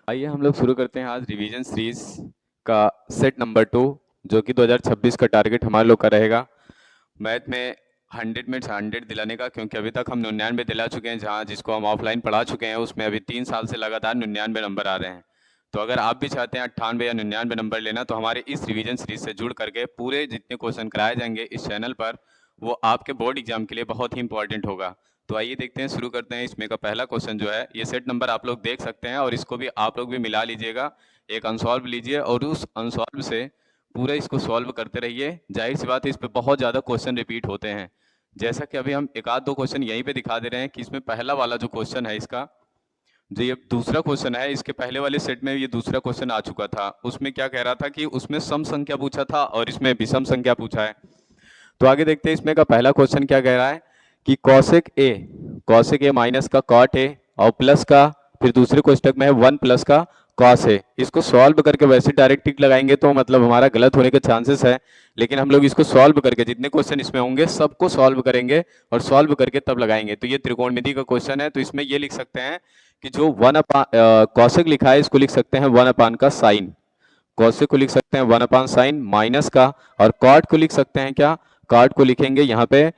आइए हम लोग शुरू करते हैं आज रिवीजन सीरीज का सेट नंबर 2, जो कि 2026 का टारगेट हमारे लोग का रहेगा मैथ में 100 में 100 दिलाने का, क्योंकि अभी तक हम 99 दिला चुके हैं। जहां जिसको हम ऑफलाइन पढ़ा चुके हैं उसमें अभी 3 साल से लगातार 99 नंबर आ रहे हैं। तो अगर आप भी चाहते हैं 98 या 99 नंबर लेना, तो हमारे इस रिवीजन सीरीज से जुड़ करके पूरे जितने क्वेश्चन कराए जाएंगे इस चैनल पर, वो आपके बोर्ड एग्जाम के लिए बहुत ही इंपॉर्टेंट होगा। तो आइए देखते हैं, शुरू करते हैं। इसमें का पहला क्वेश्चन जो है, ये सेट नंबर आप लोग देख सकते हैं और इसको भी आप लोग भी मिला लीजिएगा, एक अनसॉल्व लीजिए और उस अनसॉल्व से पूरा इसको सॉल्व करते रहिए। जाहिर सी बात है, इस पे बहुत ज़्यादा क्वेश्चन रिपीट होते हैं। जैसा कि अभी हम एक आध दो क्वेश्चन यहीं पे दिखा दे रहे हैं कि इसमें पहला वाला जो क्वेश्चन है, इसका जो ये दूसरा क्वेश्चन है, इसके पहले वाले सेट में ये दूसरा क्वेश्चन आ चुका था। उसमें क्या कह रहा था कि उसमें सम संख्या पूछा था और इसमें विषम संख्या पूछा है। तो आगे देखते हैं इसमें का पहला क्वेश्चन क्या कह रहा है कि कॉसेक ए माइनस का कॉट ए और प्लस का, फिर दूसरे कोष्टक में है 1 प्लस का कॉस ए। इसको सॉल्व करके वैसे डायरेक्ट टिक लगाएंगे तो मतलब हमारा गलत होने के चांसेस है, लेकिन हम लोग इसको सॉल्व करके जितने क्वेश्चन इसमें होंगे सबको सॉल्व करेंगे और सॉल्व करके तब लगाएंगे। तो ये त्रिकोणमिति का क्वेश्चन है, तो इसमें ये लिख सकते हैं कि जो 1 कॉसेक लिखा है इसको लिख सकते हैं 1 का साइन, कॉसेक को लिख सकते हैं 1 साइन माइनस का, और कॉट को लिख सकते हैं क्या, कॉट को लिखेंगे यहाँ पे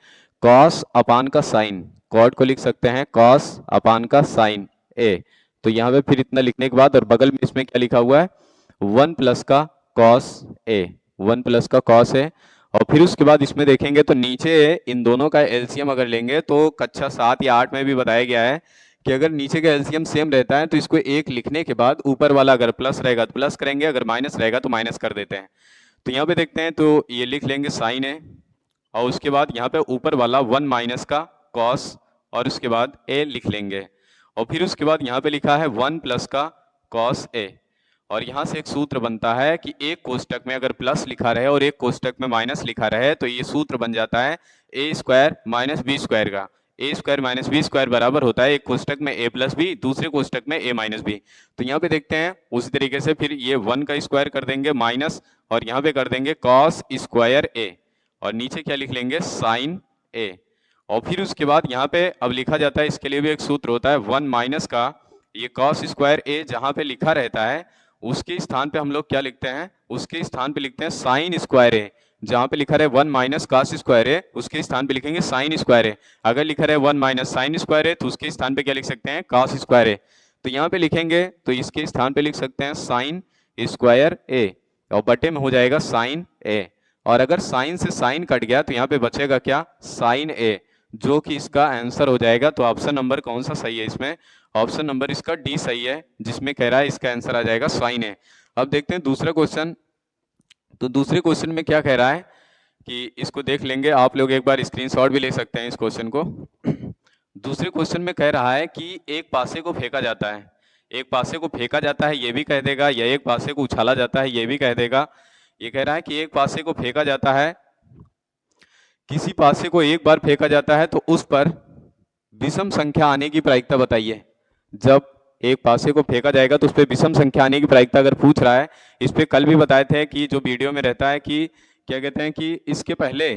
कॉस अपान का साइन, कॉट को लिख सकते हैं कॉस अपान का साइन ए। तो यहाँ पे फिर इतना लिखने के बाद और बगल में इसमें क्या लिखा हुआ है 1 प्लस का कॉस ए, 1 प्लस का कॉस ए। और फिर उसके बाद इसमें देखेंगे तो नीचे इन दोनों का एलसीएम अगर लेंगे तो कक्षा 7 या 8 में भी बताया गया है कि अगर नीचे का एलसीएम सेम रहता है तो इसको एक लिखने के बाद ऊपर वाला अगर प्लस रहेगा तो प्लस करेंगे, अगर माइनस रहेगा तो माइनस कर देते हैं। तो यहाँ पे देखते हैं, तो ये लिख लेंगे साइन है और उसके बाद यहाँ पे ऊपर वाला 1 माइनस का कॉस और उसके बाद ए लिख लेंगे। और फिर उसके बाद यहाँ पे लिखा है 1 प्लस का कॉस ए, और यहाँ से एक सूत्र बनता है कि एक कोष्टक में अगर प्लस लिखा रहे और एक कोष्टक में माइनस लिखा रहे तो ये सूत्र बन जाता है ए स्क्वायर माइनस बी स्क्वायर का। ए स्क्वायर माइनस बी स्क्वायर बराबर होता है एक कोष्टक में ए प्लस बी, दूसरे कोष्टक में ए माइनस बी। तो यहाँ पे देखते हैं उसी तरीके से फिर ये 1 का स्क्वायर कर देंगे माइनस, और यहाँ पे कर देंगे कॉस स्क्वायर ए, और नीचे क्या लिख लेंगे साइन ए। और फिर उसके बाद यहाँ पे अब लिखा जाता है, इसके लिए भी एक सूत्र होता है 1 माइनस का ये कॉस स्क्वायर ए जहाँ पे लिखा रहता है उसके स्थान पे हम लोग क्या लिखते हैं, उसके स्थान पे लिखते हैं साइन स्क्वायर ए। जहाँ पे लिखा रहे 1 माइनस कॉस स्क्वायर ए उसके स्थान पे लिखेंगे साइन स्क्वायर ए। अगर लिखा रहे 1 माइनस साइन स्क्वायर ए तो उसके स्थान पे क्या लिख सकते हैं कॉस स्क्वायर ए। तो यहाँ पे लिखेंगे तो इसके स्थान पे लिख सकते हैं साइन स्क्वायर ए और बटे में हो जाएगा साइन ए। और अगर साइन से साइन कट गया तो यहाँ पे बचेगा क्या साइन ए, जो कि इसका आंसर हो जाएगा। तो ऑप्शन नंबर कौन सा सही है इसमें, ऑप्शन नंबर इसका डी सही है, जिसमें कह रहा है इसका आंसर आ जाएगा साइन ए। अब देखते हैं दूसरा क्वेश्चन। तो दूसरे क्वेश्चन में क्या कह रहा है कि इसको देख लेंगे, आप लोग एक बार स्क्रीनशॉट भी ले सकते हैं इस क्वेश्चन को। दूसरे क्वेश्चन में कह रहा है कि एक पासे को फेंका जाता है, एक पासे को फेंका जाता है ये भी कह देगा, या एक पासे को उछाला जाता है ये भी कह देगा। ये कह रहा है कि एक पासे को फेंका जाता है, किसी पासे को एक बार फेंका जाता है तो उस पर विषम संख्या आने की प्रायिकता बताइए। जब एक पासे को फेंका जाएगा तो उस पर विषम संख्या आने की प्रायिकता अगर पूछ रहा है, इस पे कल भी बताए थे कि जो वीडियो में रहता है कि क्या कहते हैं कि इसके पहले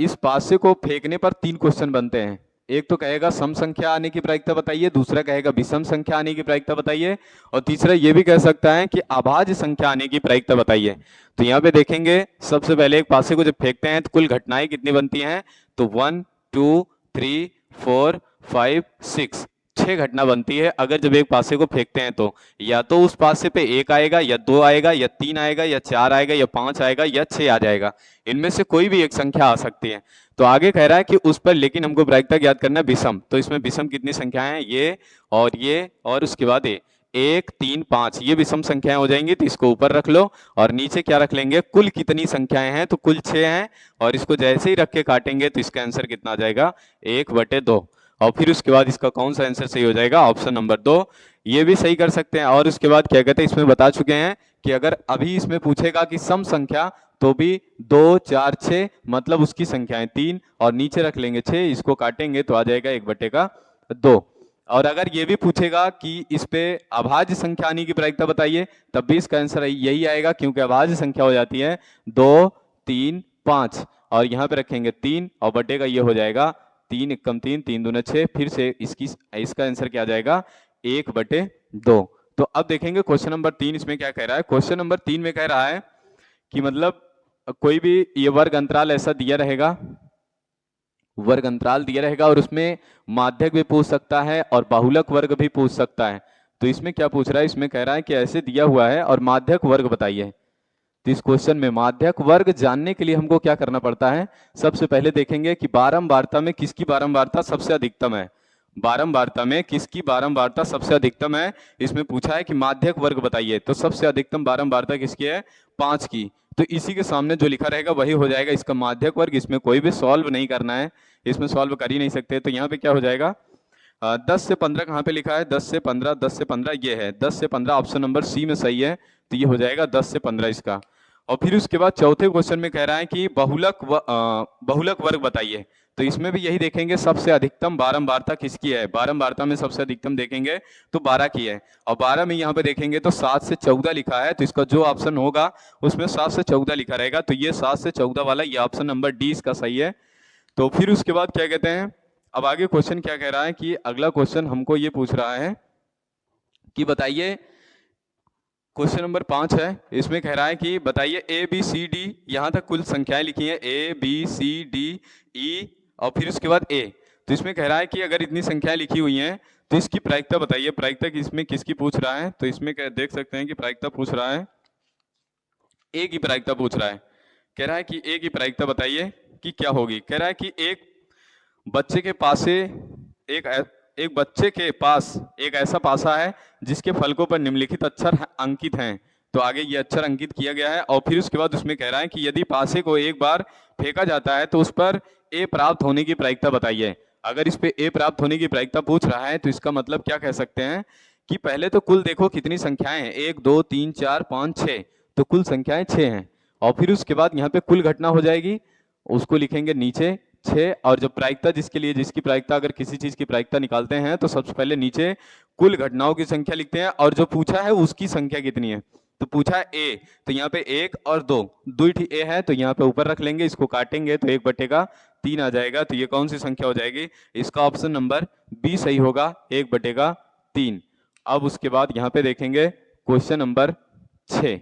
इस पासे को फेंकने पर 3 क्वेश्चन बनते हैं। एक तो कहेगा सम संख्या आने की प्रायिकता बताइए, दूसरा कहेगा विषम संख्या आने की प्रायिकता बताइए, और तीसरा ये भी कह सकता है कि अभाज्य संख्या आने की प्रायिकता बताइए। तो यहाँ पे देखेंगे सबसे पहले एक पासे को जब फेंकते हैं तो कुल घटनाएं कितनी बनती हैं, तो 1 2 3 4 5 6, 6 घटना बनती है अगर जब एक पासे को फेंकते हैं। तो या तो उस पासे पे 1 आएगा या 2 आएगा या 3 आएगा या 4 आएगा या 5 आएगा या 6 आ जाएगा, इनमें से कोई भी एक संख्या आ सकती है। तो आगे कह रहा है कि उस पर लेकिन हमको प्रायिकता ज्ञात करना है विषम। तो इसमें विषम कितनी संख्याएं हैं, ये और उसके बाद ये 1 3 5, ये विषम संख्याएं हो जाएंगी। तो इसको ऊपर रख लो और नीचे क्या रख लेंगे कुल कितनी संख्याएं हैं, तो कुल 6 हैं, और इसको जैसे ही रख के काटेंगे तो इसका आंसर कितना आ जाएगा 1/2। और फिर उसके बाद इसका कौन सा आंसर सही हो जाएगा, ऑप्शन नंबर 2। ये भी सही कर सकते हैं। और उसके बाद क्या कहते हैं, इसमें बता चुके हैं कि अगर अभी इसमें पूछेगा कि सम संख्या, तो भी 2 4 6 मतलब उसकी संख्याएं 3 और नीचे रख लेंगे 6, इसको काटेंगे तो आ जाएगा 1/2। और अगर ये भी पूछेगा कि इस पे अभाज्य संख्या आने की प्रायिकता बताइए, तब भी इसका आंसर यही आएगा, क्योंकि अभाज्य संख्या हो जाती है 2 3 5, और यहाँ पे रखेंगे 3 और बटे का ये हो जाएगा 3 एकम 3 3 दूना 6, फिर से इसका आंसर क्या आ जाएगा 1/2। तो अब देखेंगे क्वेश्चन नंबर 3 इसमें क्या कह रहा है। क्वेश्चन नंबर 3 में कह रहा है कि मतलब कोई भी ये वर्ग अंतराल ऐसा दिया रहेगा, वर्ग अंतराल दिया रहेगा और उसमें माध्यक भी पूछ सकता है और बाहुलक वर्ग भी पूछ सकता है। तो इसमें क्या पूछ रहा है, इसमें कह रहा है कि ऐसे दिया हुआ है और माध्यक वर्ग बताइए। तो इस क्वेश्चन में माध्यक वर्ग जानने के लिए हमको क्या करना पड़ता है, सबसे पहले देखेंगे कि बारंबारता में किसकी बारंबारता सबसे अधिकतम है। बारंबारता में किसकी बारंबारता सबसे अधिकतम है, इसमें पूछा है कि माध्यक वर्ग बताइए। तो सबसे अधिकतम बारंबारता किसकी है, 5 की। तो इसी के सामने जो लिखा रहेगा वही हो जाएगा इसका माध्यक वर्ग। इसमें कोई भी सॉल्व नहीं करना है, इसमें सॉल्व कर ही नहीं सकते। तो यहाँ पे क्या हो जाएगा, 10 से 15 कहाँ पे लिखा है, 10 से 15, 10 से 15 ये है, 10 से 15 ऑप्शन नंबर सी में सही है। तो ये हो जाएगा 10 से 15 इसका। और फिर उसके बाद चौथे क्वेश्चन में कह रहा है कि बहुलक वर्ग बताइए। तो इसमें भी यही देखेंगे सबसे अधिकतम बारंबारता किसकी है, बारंबारता में सबसे अधिकतम देखेंगे तो 12 की है। और 12 में यहाँ पे देखेंगे तो 7 से 14 लिखा है, तो इसका जो ऑप्शन होगा उसमें 7 से 14 लिखा रहेगा। तो ये 7 से 14 वाला ये ऑप्शन नंबर डी इसका सही है। तो फिर उसके बाद क्या कहते हैं, अब आगे क्वेश्चन क्या कह रहा है कि अगला क्वेश्चन हमको ये पूछ रहा है कि बताइए, क्वेश्चन नंबर 5 है, इसमें कह रहा है कि बताइए ए बी सी डी, यहां तक कुल संख्याएं लिखी हैं A B C D E और फिर उसके बाद ए। तो इसमें कह रहा है कि अगर इतनी संख्याएं लिखी हुई हैं तो इसकी प्रायिकता बताइए। प्रायिकता इसमें किसकी पूछ रहा है, तो इसमें देख सकते हैं कि प्रायिकता पूछ रहा है, ए की प्रायिकता पूछ रहा है। कह रहा है कि ए की प्रायिकता बताइए कि क्या होगी। कह रहा है कि एक बच्चे के पास से एक बच्चे के पास एक ऐसा पासा है जिसके फलकों पर निम्नलिखित अक्षर अंकित हैं। तो आगे ये अक्षर अंकित किया गया है और फिर उसके बाद उसमें कह रहा है कि यदि पासे को एक बार फेंका जाता है तो उस पर ए प्राप्त होने की प्रायिकता बताइए। अगर इस पे ए प्राप्त होने की प्रायिकता पूछ रहा है तो इसका मतलब क्या कह सकते हैं कि पहले तो कुल देखो कितनी संख्याएं हैं, 1 2 3 4 5 6, तो कुल संख्याएं 6 हैं। और फिर उसके बाद यहाँ पे कुल घटना हो जाएगी, उसको लिखेंगे नीचे 6। और जो प्रायिकता जिसके लिए, जिसकी प्रायिकता अगर किसी चीज की प्रायिकता निकालते हैं तो सबसे पहले नीचे कुल घटनाओं की संख्या लिखते हैं और जो पूछा है उसकी संख्या कितनी है। तो पूछा है ए, तो यहाँ पे 1 और 2, दुईठी ए है तो यहाँ पे ऊपर रख लेंगे, इसको काटेंगे तो 1/3 आ जाएगा। तो ये कौन सी संख्या हो जाएगी, इसका ऑप्शन नंबर बी सही होगा, 1/3। अब उसके बाद यहाँ पे देखेंगे क्वेश्चन नंबर 6।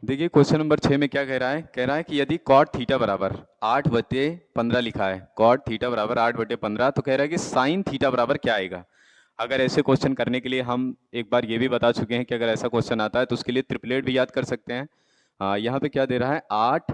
देखिए क्वेश्चन नंबर 6 में क्या कह रहा है, कह रहा है कि यदि कॉट थीटा बराबर 8/15 लिखा है, कॉट थीटा बराबर 8/15, तो कह रहा है कि साइन थीटा बराबर क्या आएगा। अगर ऐसे क्वेश्चन करने के लिए हम एक बार ये भी बता चुके हैं कि अगर ऐसा क्वेश्चन आता है तो उसके लिए ट्रिपलेट भी याद कर सकते हैं। यहाँ पे क्या दे रहा है, 8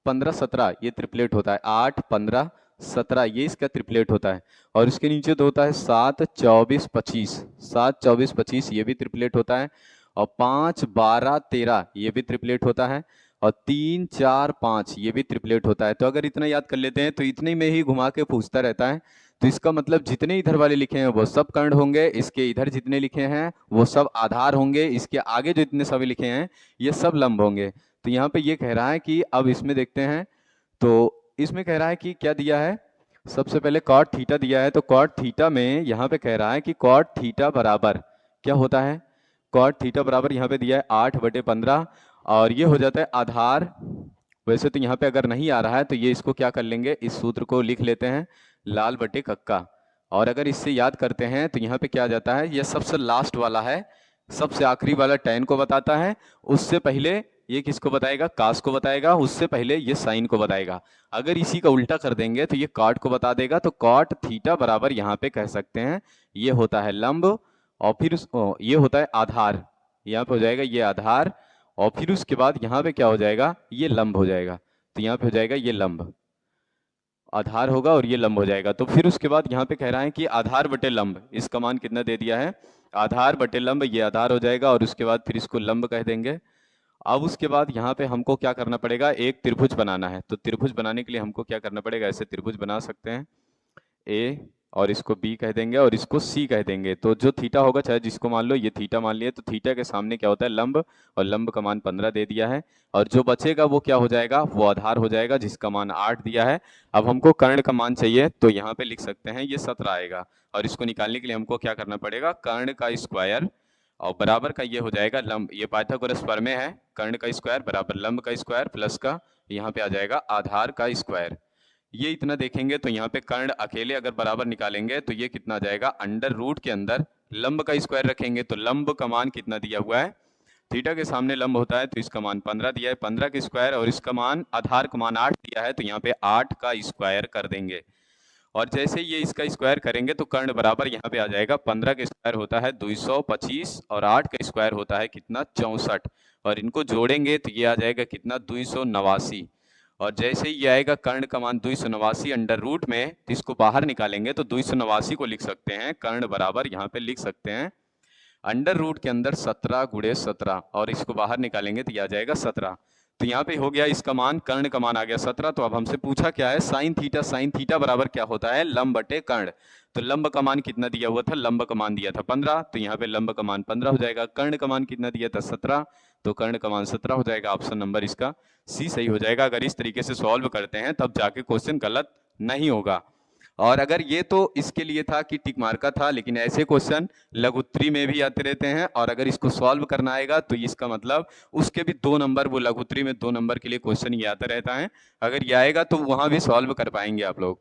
15 17 ये ट्रिपलेट होता है, 8 15 17 ये इसका ट्रिपलेट होता है। और इसके नीचे तो होता है 7 24 25, 7 24 25 ये भी ट्रिपलेट होता है। और 5 12 13 ये भी ट्रिपलेट होता है। और 3 4 5 ये भी ट्रिपलेट होता है। तो अगर इतना याद कर लेते हैं तो इतने में ही घुमा के पूछता रहता है। तो इसका मतलब जितने इधर वाले लिखे हैं वो सब कर्ण होंगे, इसके इधर जितने लिखे हैं वो सब आधार होंगे, इसके आगे जो इतने सभी लिखे हैं ये सब लंब होंगे। तो यहाँ पे ये कह रहा है कि अब इसमें देखते हैं, तो इसमें कह रहा है कि क्या दिया है, सबसे पहले कॉट थीटा दिया है। तो कॉट थीटा में यहाँ पे कह रहा है कि कॉट थीटा बराबर क्या होता है, कॉट थीटा बराबर यहाँ पे दिया है 8/15 और ये हो जाता है आधार। वैसे तो यहाँ पे अगर नहीं आ रहा है तो ये इसको क्या कर लेंगे, इस सूत्र को लिख लेते हैं लाल बटे कक्का। और अगर इससे याद करते हैं तो यहाँ पे क्या आ जाता है, ये सबसे लास्ट वाला है, सबसे आखिरी वाला tan को बताता है, उससे पहले ये किसको बताएगा, कास को बताएगा, उससे पहले ये साइन को बताएगा। अगर इसी का उल्टा कर देंगे तो ये कॉट को बता देगा। तो कॉट थीटा बराबर यहाँ पे कह सकते हैं ये होता है लंब और फिर ये होता है आधार, यहाँ पे हो जाएगा ये आधार। और फिर उसके बाद यहाँ पे क्या हो जाएगा, ये लंब हो जाएगा। तो यहाँ पे हो जाएगा ये लंब, आधार होगा और ये लंब हो जाएगा। तो फिर उसके बाद यहाँ पे कह रहा है कि आधार बटे लंब, इसका मान कितना दे दिया है, आधार बटे लंब, ये आधार हो जाएगा और उसके बाद फिर इसको लंब कह देंगे। अब उसके बाद यहाँ पे हमको क्या करना पड़ेगा, एक त्रिभुज बनाना है। तो त्रिभुज बनाने के लिए हमको क्या करना पड़ेगा, ऐसे त्रिभुज बना सकते हैं, ए और इसको बी कह देंगे और इसको सी कह देंगे। तो जो थीटा होगा, चाहे जिसको मान लो, ये थीटा मान लिया, तो थीटा के सामने क्या होता है लंब, और लंब का मान 15 दे दिया है। और जो बचेगा वो क्या हो जाएगा, वो आधार हो जाएगा जिसका मान 8 दिया है। अब हमको कर्ण का मान चाहिए तो यहाँ पे लिख सकते हैं ये 17 आएगा। और इसको निकालने के लिए हमको क्या करना पड़ेगा, कर्ण का स्क्वायर और बराबर का ये हो जाएगा लंब, ये पाइथागोरस प्रमेय है, कर्ण का स्क्वायर बराबर लंब का स्क्वायर प्लस का यहाँ पे आ जाएगा आधार का स्क्वायर। ये इतना देखेंगे तो यहाँ पे कर्ण अकेले अगर बराबर निकालेंगे तो ये कितना आ जाएगा, अंडर रूट के अंदर लंब का स्क्वायर रखेंगे तो लंब का मान कितना दिया हुआ है, थीटा के सामने लंब होता है तो इसका मान 15 दिया है, 15 का स्क्वायर और इसका मान आधार का मान 8 दिया है तो यहाँ पे 8 का स्क्वायर कर देंगे। और जैसे ये इसका स्क्वायर करेंगे तो कर्ण बराबर यहाँ पे आ जाएगा, 15 का स्क्वायर होता है 225 और 8 का स्क्वायर होता है कितना 64 और इनको जोड़ेंगे तो ये आ जाएगा कितना 289। और जैसे ही ये आएगा कर्ण का मान 289 अंडर रूट में, तो इसको बाहर निकालेंगे तो 289 को लिख सकते हैं कर्ण बराबर यहाँ पे लिख सकते हैं अंडर रूट के अंदर 17 गुणे 17 और इसको बाहर निकालेंगे तो ये आ जाएगा 17। तो यहाँ पे हो गया इसका मान, कर्ण का मान आ गया 17। तो अब हमसे पूछा क्या है, साइन थीटा। साइन थीटा बराबर क्या होता है, लंब बटे कर्ण। तो लंब का मान कितना दिया हुआ था, लंब का मान दिया था 15, तो यहाँ पे लंब का मान 15 हो जाएगा। कर्ण का मान कितना दिया था 17, तो कर्ण का मान 17 हो जाएगा। ऑप्शन नंबर इसका सी सही हो जाएगा। अगर इस तरीके से सॉल्व करते हैं तब जाके क्वेश्चन गलत नहीं होगा। और अगर ये तो इसके लिए था कि टिक मार्का था, लेकिन ऐसे क्वेश्चन लघुत्तरी में भी आते रहते हैं और अगर इसको सॉल्व करना आएगा तो इसका मतलब उसके भी 2 नंबर, वो लघुत्तरी में 2 नंबर के लिए क्वेश्चन ये आता रहता है। अगर ये आएगा तो वहां भी सॉल्व कर पाएंगे आप लोग।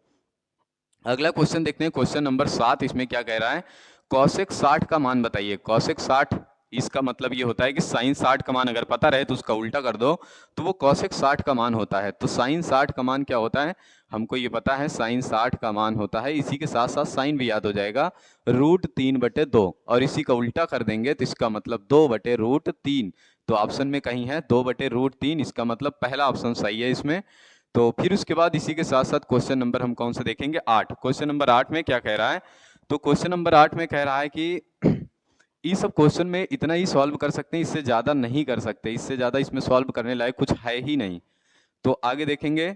अगला क्वेश्चन देखते हैं, क्वेश्चन नंबर 7। इसमें क्या कह रहा है, कॉसेक 60 का मान बताइए। कॉसेक 60 इसका मतलब ये होता है कि साइन 60 का मान अगर पता रहे तो उसका उल्टा कर दो तो वो कॉसेक 60 का मान होता है। तो साइन 60 का मान क्या होता है, हमको ये पता है साइन 60 का मान होता है, इसी के साथ साथ साइन भी याद हो जाएगा, √3/2 और इसी का उल्टा कर देंगे तो इसका मतलब 2/√3। तो ऑप्शन में कहीं है 2/√3, इसका मतलब पहला ऑप्शन सही है इसमें। तो फिर उसके बाद इसी के साथ साथ क्वेश्चन नंबर हम कौन सा देखेंगे, 8। क्वेश्चन नंबर 8 में क्या कह रहा है, तो क्वेश्चन नंबर 8 में कह रहा है कि इस सब क्वेश्चन में इतना ही सॉल्व कर सकते हैं, इससे ज्यादा नहीं कर सकते, इससे ज्यादा इसमें सॉल्व करने लायक कुछ है ही नहीं। तो आगे देखेंगे,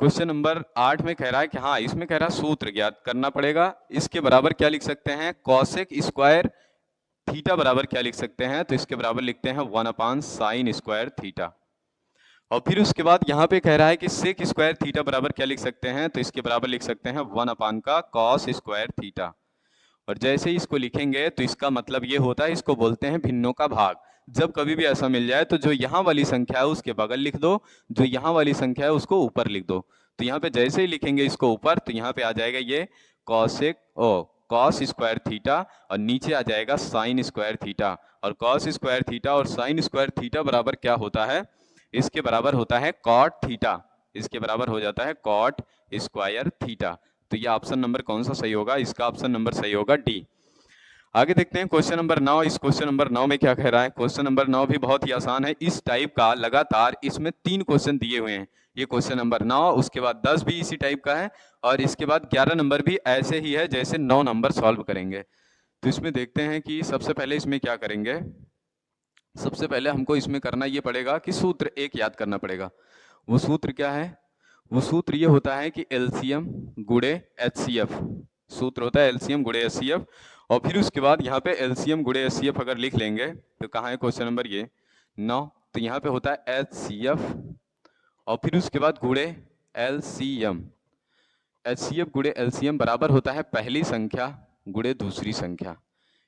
क्वेश्चन नंबर 8 में कह रहा है कि हाँ, इसमें कह रहा है सूत्र ज्ञात करना पड़ेगा। इसके बराबर क्या लिख सकते हैं, कॉसेक स्क्वायर थीटा बराबर क्या लिख सकते हैं, तो इसके बराबर लिखते हैं 1/sin स्क्वायर थीटा। और फिर उसके बाद यहाँ पे कह रहा है कि सेक स्क्वायर थीटा बराबर क्या लिख सकते हैं, तो इसके बराबर लिख सकते हैं 1/cos स्क्वायर थीटा। और जैसे ही इसको लिखेंगे तो इसका मतलब ये होता है, इसको बोलते हैं भिन्नों का भाग। जब कभी भी ऐसा मिल जाए तो जो यहाँ वाली संख्या है उसके बगल लिख दो, जो यहाँ वाली संख्या है उसको ऊपर लिख दो। तो यहाँ पे जैसे ही लिखेंगे इसको ऊपर तो यहाँ पे आ जाएगा ये कॉस स्क्वायर थीटा और नीचे आ जाएगा साइन स्क्वायर थीटा। और कॉस स्क्वायर थीटा और साइन स्क्वायर थीटा बराबर क्या होता है, इसके बराबर होता है कॉट थीटा। इसके बराबर हो जाता है कॉट स्क्वायर थीटा। तो ये ऑप्शन नंबर कौन सा सही होगा, इसका ऑप्शन नंबर सही होगा डी। आगे देखते हैं क्वेश्चन नंबर 9। इस क्वेश्चन नंबर 9 में क्या कह रहा है, क्वेश्चन नंबर 9 भी बहुत ही आसान है। इस टाइप का लगातार इसमें 3 क्वेश्चन दिए हुए हैं। ये क्वेश्चन नंबर 9, उसके बाद 10 भी इसी टाइप का है और इसके बाद 11 नंबर भी ऐसे ही है जैसे 9 नंबर सॉल्व करेंगे। तो इसमें देखते हैं कि सबसे पहले इसमें क्या करेंगे। सबसे पहले हमको इसमें करना ये पड़ेगा कि सूत्र एक याद करना पड़ेगा। वो सूत्र क्या है, वो सूत्र ये होता है कि एलसीएम गुणे एचसीएफ। सूत्र होता है एलसीएम गुणे एचसीएफ। और फिर उसके बाद यहाँ पे एलसीएम गुणे एचसीएफ अगर लिख लेंगे तो कहाँ है क्वेश्चन नंबर ये 9, तो यहाँ पे होता है एचसीएफ और फिर उसके बाद गुणे एलसीएम। एचसीएफ गुणे एलसीएम बराबर होता है पहली संख्या गुणे दूसरी संख्या।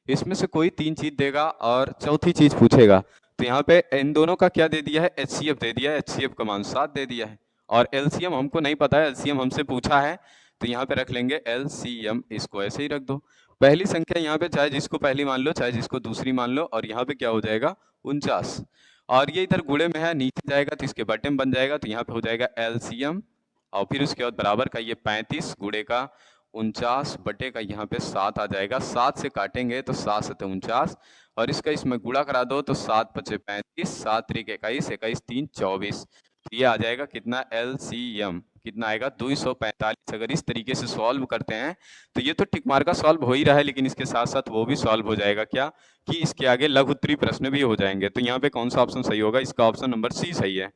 इसमें से कोई 3 चीज देगा और चौथी चीज पूछेगा। तो यहाँ पे इन दोनों का क्या दे दिया है, एचसीएफ दे दिया है, एचसीएफ का मान 7 दे दिया है और एलसीएम हमको नहीं पता है, एलसीएम हमसे पूछा है तो यहाँ पे रख लेंगे एलसीएम, इसको ऐसे ही रख दो। पहली संख्या यहाँ पे चाहे जिसको पहली मान लो चाहे जिसको दूसरी मान लो और यहाँ पे क्या हो जाएगा 49 और ये इधर गुणे में है, नीचे जाएगा तो इसके बटे में बन जाएगा तो यहाँ पे हो जाएगा एलसीएम और फिर उसके बाद बराबर का ये 35 गुणे का 49 बटे का यहाँ पे 7 आ जाएगा। 7 से काटेंगे तो 7 7 49 और इसका इसमें गुणा करा दो तो 7 5 35, 7 3 21, 21 3 24। तो ये आ जाएगा कितना एलसीएम, कितना आएगा 245। अगर इस तरीके से सॉल्व करते हैं तो ये तो टिक मार का सॉल्व हो ही रहा है, लेकिन इसके साथ साथ वो भी सॉल्व हो जाएगा क्या कि इसके आगे लघु उत्तरी प्रश्न भी हो जाएंगे। तो यहाँ पे कौन सा ऑप्शन सही होगा, इसका ऑप्शन नंबर सी सही है।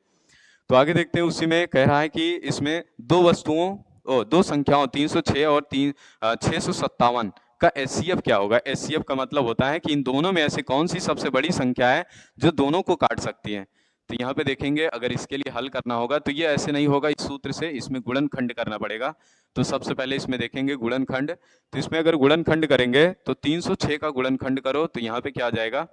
तो आगे देखते हैं, उसी में कह रहा है कि इसमें दो संख्याओं 306 और 657 का एचसीएफ क्या होगा। एचसीएफ का मतलब होता है कि इन दोनों में ऐसे कौन सी सबसे बड़ी संख्या है जो दोनों को काट सकती है। तो यहाँ पे देखेंगे अगर इसके लिए हल करना होगा तो ये ऐसे नहीं होगा इस सूत्र से, इसमें गुणनखंड करना पड़ेगा। तो सबसे पहले इसमें देखेंगे गुणनखंड। तो इसमें अगर गुणनखंड करेंगे तो 306 का गुणनखंड करो तो यहाँ पे क्या आ जाएगा,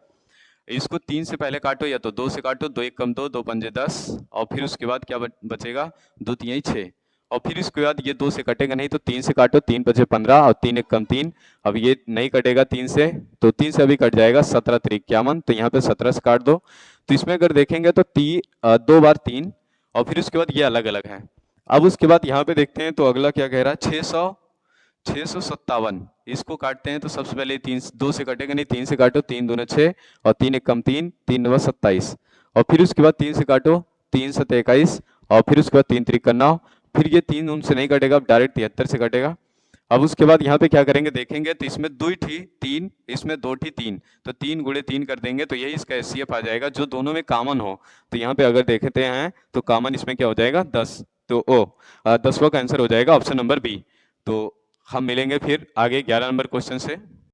इसको 3 से पहले काटो या तो 2 से काटो, 2 1 कम 2, 2 पंजे 10 और फिर उसके बाद क्या बचेगा 2 3 6 और फिर इसके बाद ये 2 से कटेगा नहीं, तो 3 से काटो, 3 पचे 15 और 3 एक कम 3। अब ये नहीं कटेगा 3 से, तो 3 से अभी कट जाएगा 17 3 51, तो यहाँ पे 17 से काट दो। तो इसमें अगर देखेंगे तो 2 बार 3 और फिर उसके बाद ये अलग अलग है। अब उसके बाद यहाँ पे देखते हैं तो अगला क्या कह रहा है, 657, इसको काटते हैं तो सबसे पहले 2 से कटेगा नहीं, 3 से काटो, 3 दूने 6 और 3 एक कम 3, 3 नवा 27 और फिर उसके बाद 3 से काटो, 3 सत्ते 21 और फिर उसके बाद 3 त्रिक 9, फिर ये 3 उनसे नहीं कटेगा, अब डायरेक्ट 73 से कटेगा। अब उसके बाद यहाँ पे क्या करेंगे देखेंगे तो इसमें 2 थी 3, इसमें 2 थी 3, तो 3 गुणे 3 कर देंगे तो यही इसका एचसीएफ आ जाएगा जो दोनों में कॉमन हो। तो यहाँ पे अगर देखते हैं तो कॉमन इसमें क्या हो जाएगा 10, तो 10वां का आंसर हो जाएगा ऑप्शन नंबर बी। तो हम मिलेंगे फिर आगे 11 नंबर क्वेश्चन से।